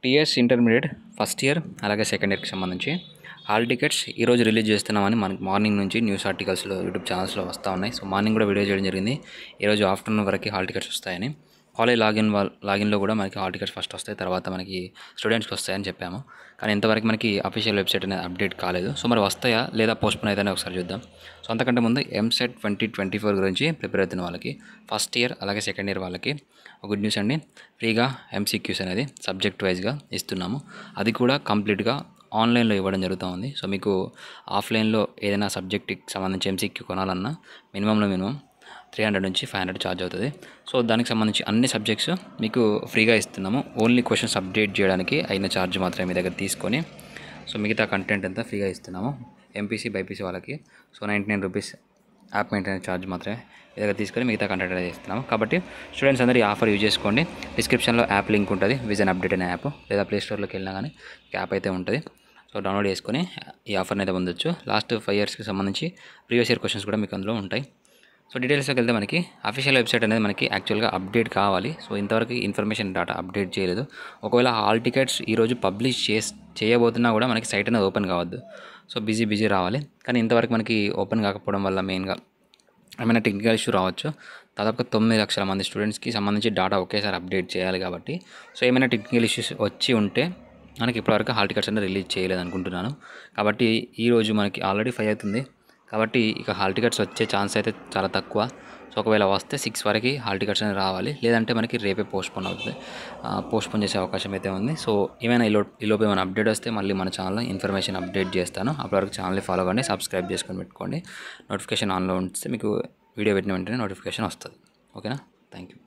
TS intermediate first year అలాగే second ఇయర్కి సంబంధించి హాల్ టికెట్స్ ఈరోజు రిలీజ్ చేస్తున్నామని మనకి మార్నింగ్ నుంచి న్యూస్ ఆర్టికల్స్లో యూట్యూబ్ ఛానల్స్లో వస్తూ ఉన్నాయి. సో మార్నింగ్ కూడా వీడియో చేయడం జరిగింది. ఈరోజు ఆఫ్టర్నూన్ వరకు హాల్ టికెట్స్ వస్తాయని. కాలేజ్ లాగిన్లో కూడా మనకి హాల్ టికెట్స్ ఫస్ట్ వస్తాయి, తర్వాత మనకి స్టూడెంట్స్కి వస్తాయని చెప్పాము. కానీ ఇంతవరకు మనకి అఫీషియల్ వెబ్సైట్ అనేది అప్డేట్ కాలేదు. సో మరి వస్తాయా లేదా పోస్ట్పోన్ అవుతాయని ఒకసారి చూద్దాం. సో అంతకంటే ముందు ఎంసెట్ 2024 గురించి ప్రిపేర్ అవుతున్న వాళ్ళకి, ఫస్ట్ ఇయర్ అలాగే సెకండ్ ఇయర్ వాళ్ళకి ఒక గుడ్ న్యూస్ అండి. ఫ్రీగా ఎంసీక్యూస్ అనేది సబ్జెక్ట్ వైజ్గా ఇస్తున్నాము. అది కూడా కంప్లీట్గా ఆన్లైన్లో ఇవ్వడం జరుగుతూ ఉంది. సో మీకు ఆఫ్లైన్లో ఏదైనా సబ్జెక్ట్కి సంబంధించి ఎంసీక్యూ కొనాలన్నా మినిమం 300 నుంచి 500 ఛార్జ్ అవుతుంది. సో దానికి సంబంధించి అన్ని సబ్జెక్ట్స్ మీకు ఫ్రీగా ఇస్తున్నాము. ఓన్లీ క్వశ్చన్స్ అప్డేట్ చేయడానికి అయిన ఛార్జ్ మాత్రమే మీ దగ్గర తీసుకొని, సో మిగతా కంటెంట్ అంతా ఫ్రీగా ఇస్తున్నాము. ఎంపీసీ బైపీసీ వాళ్ళకి so 99 rupees app maintenance charge మాత్రమే మీ దగ్గర తీసుకొని మిగతా కంటెంట్ అనేది ఇస్తున్నాము. కాబట్టి స్టూడెంట్స్ అందరూ ఈ ఆఫర్ యూజ్ చేసుకోండి. డిస్క్రిప్షన్లో యాప్ లింక్ ఉంటుంది, విజన్ అప్డేట్ అనే యాప్, లేదా ప్లే స్టోర్లోకి వెళ్ళినా కానీ యాప్ అయితే ఉంటుంది. సో డౌన్లోడ్ చేసుకొని ఈ ఆఫర్ని అయితే పొందొచ్చు. లాస్ట్ 5 ఇయర్స్కి సంబంధించి ప్రీవియస్ ఇయర్ క్వశ్చన్స్ కూడా మీకు అందులో ఉంటాయి. సో డీటెయిల్స్లోకి వెళ్తే మనకి అఫీషియల్ వెబ్సైట్ అనేది మనకి యాక్చువల్గా అప్డేట్ కావాలి. సో ఇంతవరకు ఇన్ఫర్మేషన్ డేటా అప్డేట్ చేయలేదు. ఒకవేళ హాల్ టికెట్స్ ఈరోజు పబ్లిష్ చేయబోతున్నా కూడా మనకి సైట్ అనేది ఓపెన్ కావద్దు. సో బిజీ రావాలి. కానీ ఇంతవరకు మనకి ఓపెన్ కాకపోవడం వల్ల మెయిన్గా ఏమైనా టెక్నికల్ ఇష్యూ రావచ్చు. దాదాపుగా 9 లక్షల మంది స్టూడెంట్స్కి సంబంధించి డేటా ఒకేసారి అప్డేట్ చేయాలి. కాబట్టి సో ఏమైనా టెక్నికల్ ఇష్యూస్ వచ్చి ఉంటే మనకి ఇప్పటివరకు హాల్ టికెట్స్ అనేది రిలీజ్ చేయలేదు అనుకుంటున్నాను. కాబట్టి ఈరోజు మనకి ఆల్రెడీ 5 అవుతుంది. కాబట్టి ఇక హాల్ టికెట్స్ వచ్చే ఛాన్స్ అయితే చాలా తక్కువ. సో ఒకవేళ వస్తే 6 వరకు హాల్ టికెట్స్ అనేది రావాలి, లేదంటే మనకి రేపే పోస్ట్పోన్ అవుతుంది. పోస్ట్పోన్ చేసే అవకాశం అయితే ఉంది. సో ఏమైనా ఈలోపు ఏమైనా అప్డేట్ వస్తే మళ్ళీ మన ఛానల్లో ఇన్ఫర్మేషన్ అప్డేట్ చేస్తాను. అప్పటివరకు ఛానల్ని ఫాలో అవ్వండి, సబ్స్క్రైబ్ చేసుకొని పెట్టుకోండి. నోటిఫికేషన్ ఆన్లో ఉంటే మీకు వీడియో పెట్టిన వెంటనే నోటిఫికేషన్ వస్తుంది. ఓకేనా? Thank you.